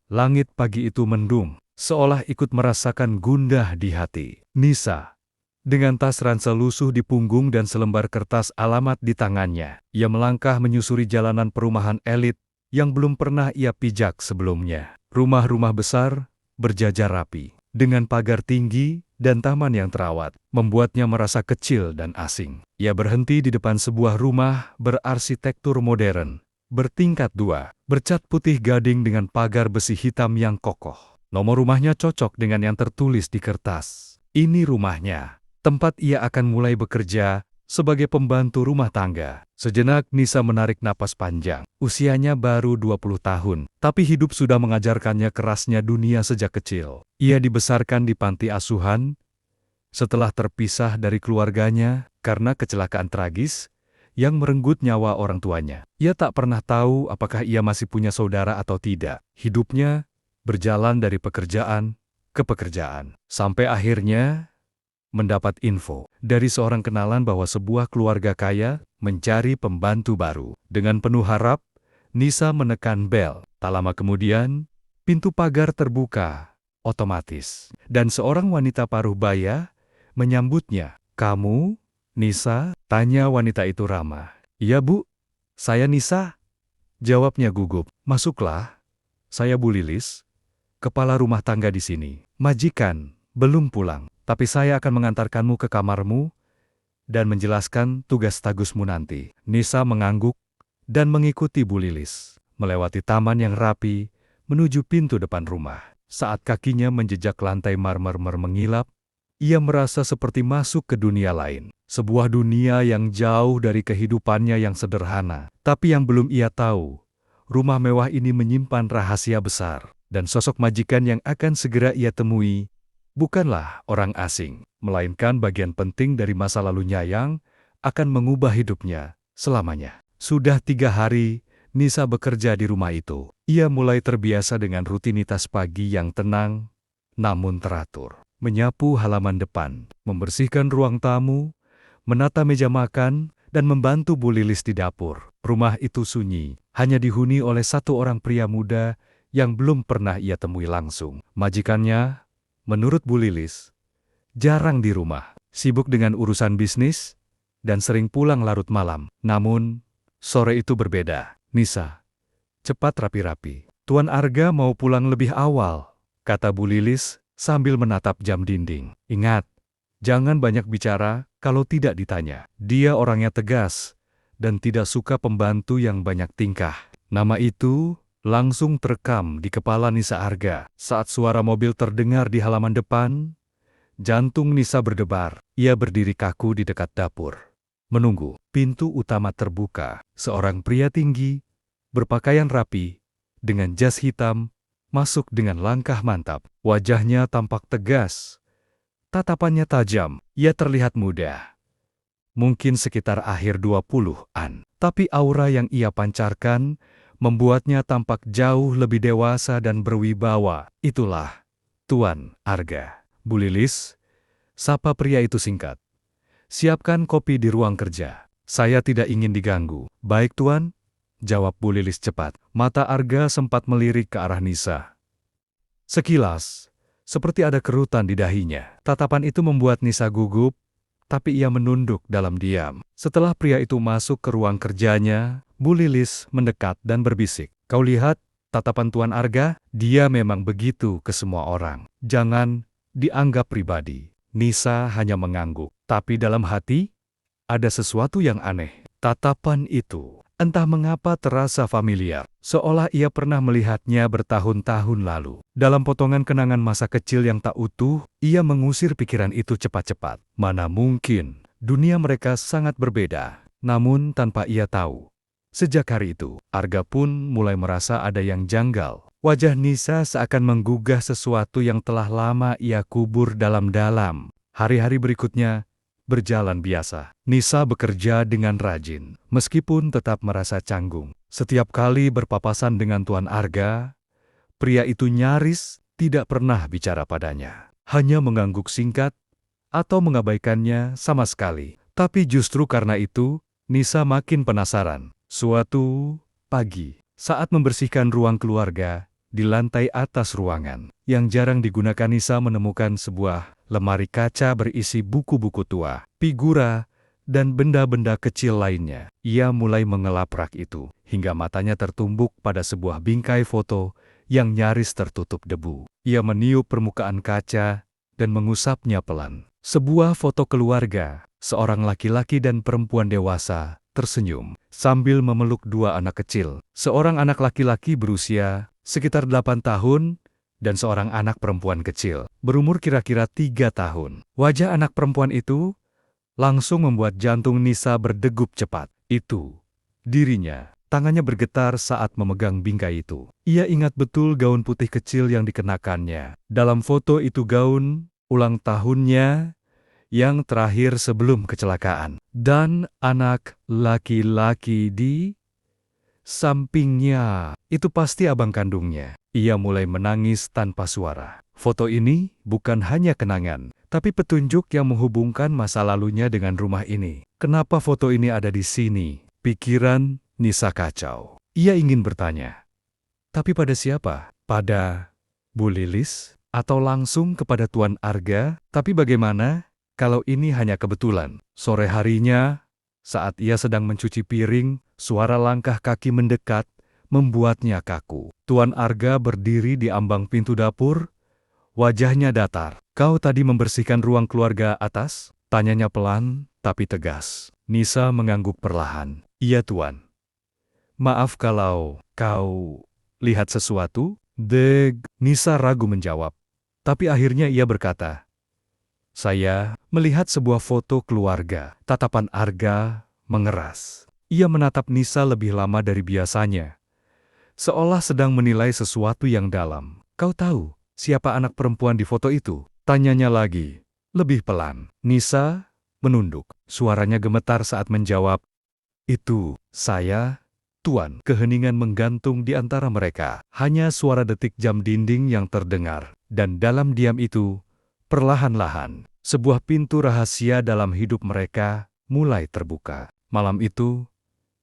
Langit pagi itu mendung, seolah ikut merasakan gundah di hati. Nisa, dengan tas ransel lusuh di punggung dan selembar kertas alamat di tangannya, ia melangkah menyusuri jalanan perumahan elit yang belum pernah ia pijak sebelumnya. Rumah-rumah besar, berjajar rapi, dengan pagar tinggi dan taman yang terawat, membuatnya merasa kecil dan asing. Ia berhenti di depan sebuah rumah berarsitektur modern, bertingkat 2, bercat putih gading dengan pagar besi hitam yang kokoh. Nomor rumahnya cocok dengan yang tertulis di kertas. Ini rumahnya, tempat ia akan mulai bekerja sebagai pembantu rumah tangga. Sejenak Nisa menarik napas panjang. Usianya baru 20 tahun, tapi hidup sudah mengajarkannya kerasnya dunia sejak kecil. Ia dibesarkan di panti asuhan, setelah terpisah dari keluarganya karena kecelakaan tragis yang merenggut nyawa orang tuanya. Ia tak pernah tahu apakah ia masih punya saudara atau tidak. Hidupnya berjalan dari pekerjaan ke pekerjaan, sampai akhirnya mendapat info dari seorang kenalan bahwa sebuah keluarga kaya mencari pembantu baru. Dengan penuh harap, Nisa menekan bel. Tak lama kemudian, pintu pagar terbuka otomatis, dan seorang wanita paruh baya menyambutnya. "Kamu, Nisa?" tanya wanita itu ramah. "Iya, Bu. Saya Nisa," jawabnya gugup. "Masuklah. Saya Bu Lilis, kepala rumah tangga di sini. Majikan belum pulang, tapi saya akan mengantarkanmu ke kamarmu dan menjelaskan tugas tagusmu nanti." Nisa mengangguk dan mengikuti Bu Lilis, melewati taman yang rapi, menuju pintu depan rumah. Saat kakinya menjejak lantai marmer mengilap, ia merasa seperti masuk ke dunia lain. Sebuah dunia yang jauh dari kehidupannya yang sederhana. Tapi yang belum ia tahu, rumah mewah ini menyimpan rahasia besar. Dan sosok majikan yang akan segera ia temui bukanlah orang asing, melainkan bagian penting dari masa lalunya yang akan mengubah hidupnya selamanya. Sudah 3 hari, Nisa bekerja di rumah itu. Ia mulai terbiasa dengan rutinitas pagi yang tenang, namun teratur. Menyapu halaman depan, membersihkan ruang tamu, menata meja makan, dan membantu Bu Lilis di dapur. Rumah itu sunyi, hanya dihuni oleh satu orang pria muda yang belum pernah ia temui langsung. Majikannya, menurut Bu Lilis, jarang di rumah, sibuk dengan urusan bisnis, dan sering pulang larut malam. Namun, sore itu berbeda. "Nisa, cepat rapi-rapi. Tuan Arga mau pulang lebih awal," kata Bu Lilis sambil menatap jam dinding. "Ingat, jangan banyak bicara kalau tidak ditanya." Dia orangnya tegas dan tidak suka pembantu yang banyak tingkah. Nama itu langsung terekam di kepala Nisa Arga. Saat suara mobil terdengar di halaman depan, jantung Nisa berdebar. Ia berdiri kaku di dekat dapur, menunggu. Pintu utama terbuka. Seorang pria tinggi, berpakaian rapi, dengan jas hitam, masuk dengan langkah mantap. Wajahnya tampak tegas, tatapannya tajam. Ia terlihat muda, mungkin sekitar akhir 20-an. Tapi aura yang ia pancarkan membuatnya tampak jauh lebih dewasa dan berwibawa. "Itulah Tuan Arga." "Bu Lilis," sapa pria itu singkat. "Siapkan kopi di ruang kerja. Saya tidak ingin diganggu." "Baik, Tuan," jawab Bu Lilis cepat. Mata Arga sempat melirik ke arah Nisa. Sekilas, seperti ada kerutan di dahinya. Tatapan itu membuat Nisa gugup, tapi ia menunduk dalam diam. Setelah pria itu masuk ke ruang kerjanya, Bu Lilis mendekat dan berbisik. "Kau lihat tatapan Tuan Arga? Dia memang begitu ke semua orang. Jangan dianggap pribadi." Nisa hanya mengangguk, tapi dalam hati ada sesuatu yang aneh. Tatapan itu, entah mengapa terasa familiar, seolah ia pernah melihatnya bertahun-tahun lalu. Dalam potongan kenangan masa kecil yang tak utuh, ia mengusir pikiran itu cepat-cepat. Mana mungkin, dunia mereka sangat berbeda. Namun tanpa ia tahu, sejak hari itu, Arga pun mulai merasa ada yang janggal. Wajah Nisa seakan menggugah sesuatu yang telah lama ia kubur dalam-dalam. Hari-hari berikutnya berjalan biasa. Nisa bekerja dengan rajin, meskipun tetap merasa canggung. Setiap kali berpapasan dengan Tuan Arga, pria itu nyaris tidak pernah bicara padanya. Hanya mengangguk singkat atau mengabaikannya sama sekali. Tapi justru karena itu, Nisa makin penasaran. Suatu pagi, saat membersihkan ruang keluarga, Di lantai atas ruangan, yang jarang digunakan, Nisa menemukan sebuah lemari kaca berisi buku-buku tua, figura, dan benda-benda kecil lainnya. Ia mulai mengelap rak itu, hingga matanya tertumbuk pada sebuah bingkai foto yang nyaris tertutup debu. Ia meniup permukaan kaca dan mengusapnya pelan. Sebuah foto keluarga, seorang laki-laki dan perempuan dewasa, tersenyum sambil memeluk dua anak kecil. Seorang anak laki-laki berusia sekitar 8 tahun, dan seorang anak perempuan kecil, berumur kira-kira 3 tahun. Wajah anak perempuan itu langsung membuat jantung Nisa berdegup cepat. Itu dirinya. Tangannya bergetar saat memegang bingkai itu. Ia ingat betul gaun putih kecil yang dikenakannya. Dalam foto itu gaun ulang tahunnya yang terakhir sebelum kecelakaan. Dan anak laki-laki di sampingnya, itu pasti abang kandungnya. Ia mulai menangis tanpa suara. Foto ini bukan hanya kenangan, tapi petunjuk yang menghubungkan masa lalunya dengan rumah ini. Kenapa foto ini ada di sini? Pikiran Nisa kacau. Ia ingin bertanya. Tapi pada siapa? Pada Bu Lilis? Atau langsung kepada Tuan Arga? Tapi bagaimana kalau ini hanya kebetulan? Sore harinya, saat ia sedang mencuci piring, suara langkah kaki mendekat, membuatnya kaku. Tuan Arga berdiri di ambang pintu dapur, wajahnya datar. "Kau tadi membersihkan ruang keluarga atas?" Tanyanya pelan, tapi tegas. Nisa mengangguk perlahan. "Iya, Tuan. Maaf kalau kau lihat sesuatu?" Nisa ragu menjawab. Tapi akhirnya ia berkata, "Saya melihat sebuah foto keluarga." Tatapan Arga mengeras. Ia menatap Nisa lebih lama dari biasanya, seolah sedang menilai sesuatu yang dalam. "Kau tahu siapa anak perempuan di foto itu?" Tanyanya lagi, lebih pelan. Nisa menunduk. Suaranya gemetar saat menjawab, "Itu saya, Tuan." Keheningan menggantung di antara mereka. Hanya suara detik jam dinding yang terdengar. Dan dalam diam itu, perlahan-lahan, sebuah pintu rahasia dalam hidup mereka mulai terbuka. Malam itu,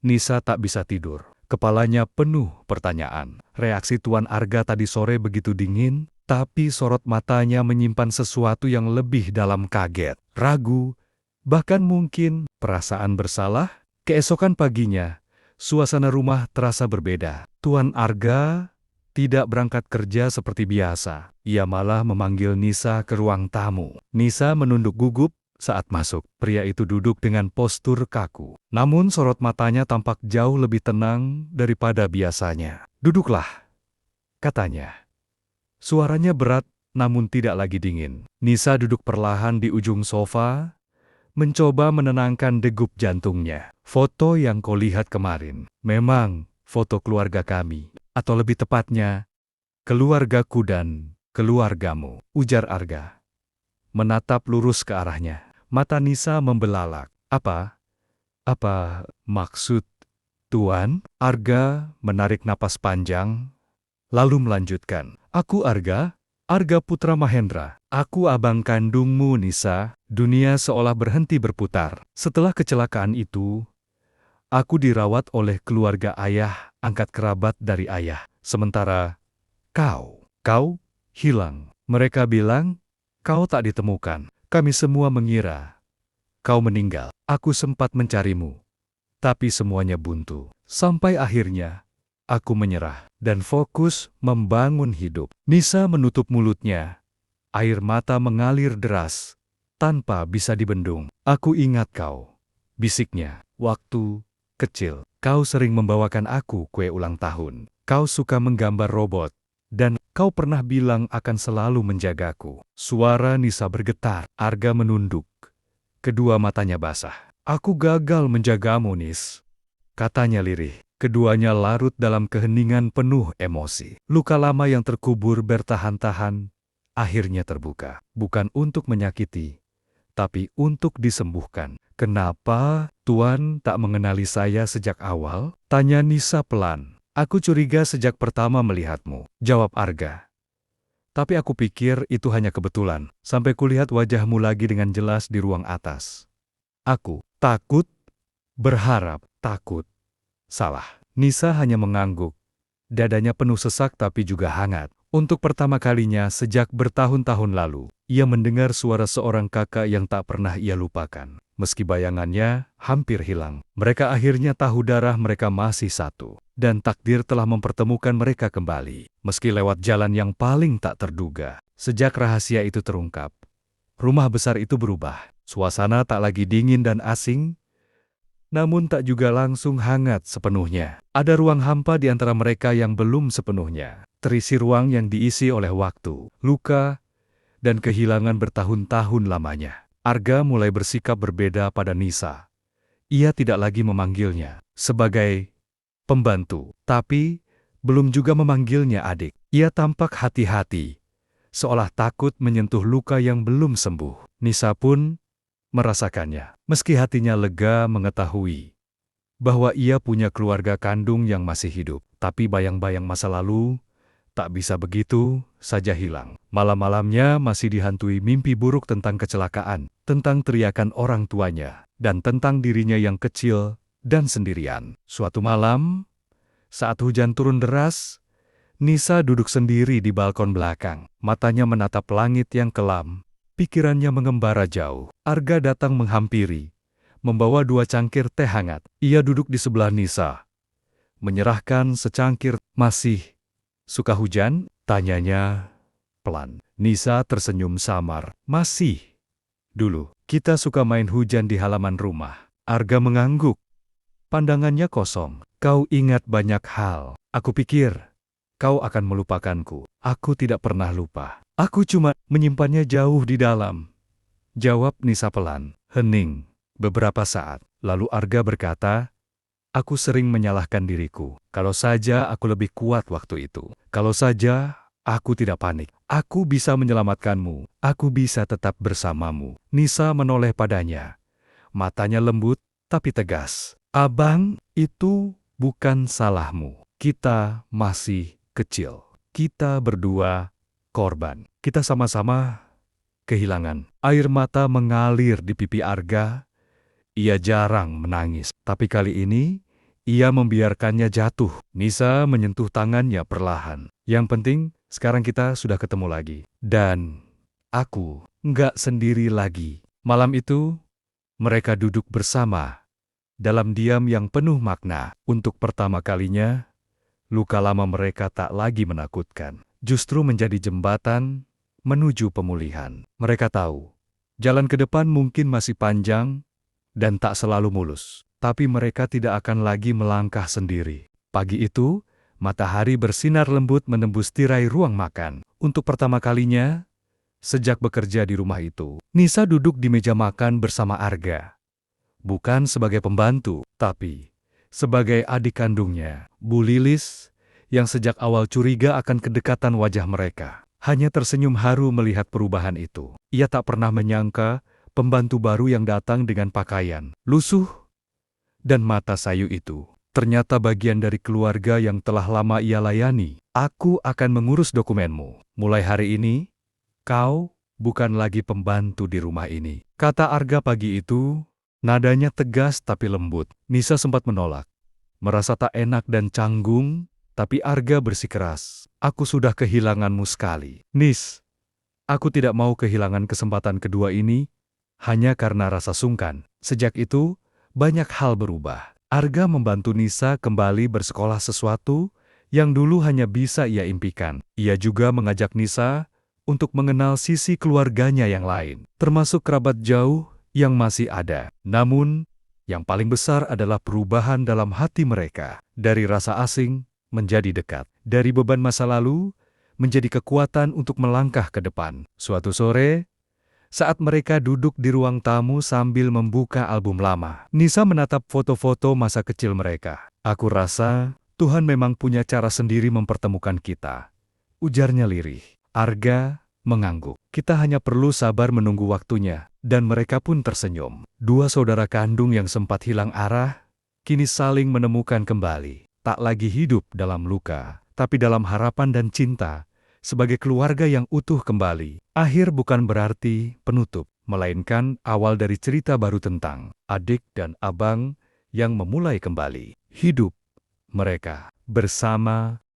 Nisa tak bisa tidur. Kepalanya penuh pertanyaan. Reaksi Tuan Arga tadi sore begitu dingin, tapi sorot matanya menyimpan sesuatu yang lebih dalam: kaget, ragu, bahkan mungkin perasaan bersalah. Keesokan paginya, suasana rumah terasa berbeda. Tuan Arga tidak berangkat kerja seperti biasa. Ia malah memanggil Nisa ke ruang tamu. Nisa menunduk gugup saat masuk. Pria itu duduk dengan postur kaku. Namun sorot matanya tampak jauh lebih tenang daripada biasanya. "Duduklah," katanya. Suaranya berat, namun tidak lagi dingin. Nisa duduk perlahan di ujung sofa, mencoba menenangkan degup jantungnya. "Foto yang kau lihat kemarin memang foto keluarga kami. Atau lebih tepatnya, keluargaku dan keluargamu," ujar Arga, menatap lurus ke arahnya. Mata Nisa membelalak. Apa maksud Tuan?" Arga menarik napas panjang, lalu melanjutkan. "Aku Arga Putra Mahendra. Aku abang kandungmu, Nisa." Dunia seolah berhenti berputar. Setelah kecelakaan itu, aku dirawat oleh keluarga ayah, angkat kerabat dari ayah. Sementara kau hilang. Mereka bilang kau tak ditemukan. Kami semua mengira kau meninggal. Aku sempat mencarimu, tapi semuanya buntu. Sampai akhirnya aku menyerah dan fokus membangun hidup." Nisa menutup mulutnya. Air mata mengalir deras, tanpa bisa dibendung. "Aku ingat kau," bisiknya. "Waktu kecil, kau sering membawakan aku kue ulang tahun. Kau suka menggambar robot, dan kau pernah bilang akan selalu menjagaku." Suara Nisa bergetar. Arga menunduk. Kedua matanya basah. "Aku gagal menjagamu, Nis," katanya lirih. Keduanya larut dalam keheningan penuh emosi. Luka lama yang terkubur bertahan-tahan akhirnya terbuka. Bukan untuk menyakiti, tapi untuk disembuhkan. "Kenapa Tuan tak mengenali saya sejak awal?" tanya Nisa pelan. "Aku curiga sejak pertama melihatmu," jawab Arga. "Tapi aku pikir itu hanya kebetulan, sampai kulihat wajahmu lagi dengan jelas di ruang atas. Aku takut, berharap, takut. Salah." Nisa hanya mengangguk, Dadanya penuh sesak tapi juga hangat. Untuk pertama kalinya sejak bertahun-tahun lalu, ia mendengar suara seorang kakak yang tak pernah ia lupakan. Meski bayangannya hampir hilang, mereka akhirnya tahu darah mereka masih satu. Dan takdir telah mempertemukan mereka kembali. Meski lewat jalan yang paling tak terduga. Sejak rahasia itu terungkap, rumah besar itu berubah. Suasana tak lagi dingin dan asing, namun tak juga langsung hangat sepenuhnya. Ada ruang hampa di antara mereka yang belum sepenuhnya terisi, ruang yang diisi oleh waktu, luka, dan kehilangan bertahun-tahun lamanya. Arga mulai bersikap berbeda pada Nisa. Ia tidak lagi memanggilnya sebagai pembantu, tapi belum juga memanggilnya adik. Ia tampak hati-hati, seolah takut menyentuh luka yang belum sembuh. Nisa pun merasakannya, meski hatinya lega mengetahui bahwa ia punya keluarga kandung yang masih hidup. Tapi bayang-bayang masa lalu tak bisa begitu saja hilang. Malam-malamnya masih dihantui mimpi buruk tentang kecelakaan, tentang teriakan orang tuanya, dan tentang dirinya yang kecil dan sendirian. Suatu malam, saat hujan turun deras, Nisa duduk sendiri di balkon belakang. Matanya menatap langit yang kelam, pikirannya mengembara jauh. Arga datang menghampiri, membawa 2 cangkir teh hangat. Ia duduk di sebelah Nisa, menyerahkan secangkir. "Masih suka hujan?" tanyanya pelan. Nisa tersenyum samar. "Masih. Dulu, kita suka main hujan di halaman rumah." Arga mengangguk. Pandangannya kosong. "Kau ingat banyak hal. Aku pikir kau akan melupakanku." "Aku tidak pernah lupa. Aku cuma menyimpannya jauh di dalam," jawab Nisa pelan. Hening beberapa saat. Lalu Arga berkata, "Aku sering menyalahkan diriku. Kalau saja aku lebih kuat waktu itu. Kalau saja aku tidak panik. Aku bisa menyelamatkanmu. Aku bisa tetap bersamamu." Nisa menoleh padanya. Matanya lembut tapi tegas. "Abang, itu bukan salahmu. Kita masih kecil. Kita berdua korban. Kita sama-sama kehilangan." Air mata mengalir di pipi Arga. Ia jarang menangis, tapi kali ini ia membiarkannya jatuh. Nisa menyentuh tangannya perlahan. "Yang penting, sekarang kita sudah ketemu lagi. Dan aku nggak sendiri lagi." Malam itu, mereka duduk bersama dalam diam yang penuh makna. Untuk pertama kalinya, luka lama mereka tak lagi menakutkan. Justru menjadi jembatan menuju pemulihan. Mereka tahu, jalan ke depan mungkin masih panjang dan tak selalu mulus. Tapi mereka tidak akan lagi melangkah sendiri. Pagi itu, matahari bersinar lembut menembus tirai ruang makan. Untuk pertama kalinya, sejak bekerja di rumah itu, Nisa duduk di meja makan bersama Arga. Bukan sebagai pembantu, tapi sebagai adik kandungnya, Bu Lilis, yang sejak awal curiga akan kedekatan wajah mereka. Hanya tersenyum haru melihat perubahan itu. Ia tak pernah menyangka pembantu baru yang datang dengan pakaian lusuh dan mata sayu itu ternyata bagian dari keluarga yang telah lama ia layani. "Aku akan mengurus dokumenmu. Mulai hari ini, kau bukan lagi pembantu di rumah ini," kata Arga pagi itu. Nadanya tegas tapi lembut. Nisa sempat menolak, merasa tak enak dan canggung, tapi Arga bersikeras. "Aku sudah kehilanganmu sekali, Nis. Aku tidak mau kehilangan kesempatan kedua ini hanya karena rasa sungkan." Sejak itu, banyak hal berubah. Arga membantu Nisa kembali bersekolah, sesuatu yang dulu hanya bisa ia impikan. Ia juga mengajak Nisa untuk mengenal sisi keluarganya yang lain, termasuk kerabat jauh yang masih ada. Namun, yang paling besar adalah perubahan dalam hati mereka. Dari rasa asing menjadi dekat. Dari beban masa lalu menjadi kekuatan untuk melangkah ke depan. Suatu sore, saat mereka duduk di ruang tamu sambil membuka album lama, Nisa menatap foto-foto masa kecil mereka. "Aku rasa Tuhan memang punya cara sendiri mempertemukan kita," ujarnya lirih. Arga mengangguk. "Kita hanya perlu sabar menunggu waktunya." Dan mereka pun tersenyum. Dua saudara kandung yang sempat hilang arah, kini saling menemukan kembali. Tak lagi hidup dalam luka, tapi dalam harapan dan cinta. Sebagai keluarga yang utuh kembali. Akhir bukan berarti penutup, melainkan awal dari cerita baru tentang adik dan abang yang memulai kembali hidup mereka bersama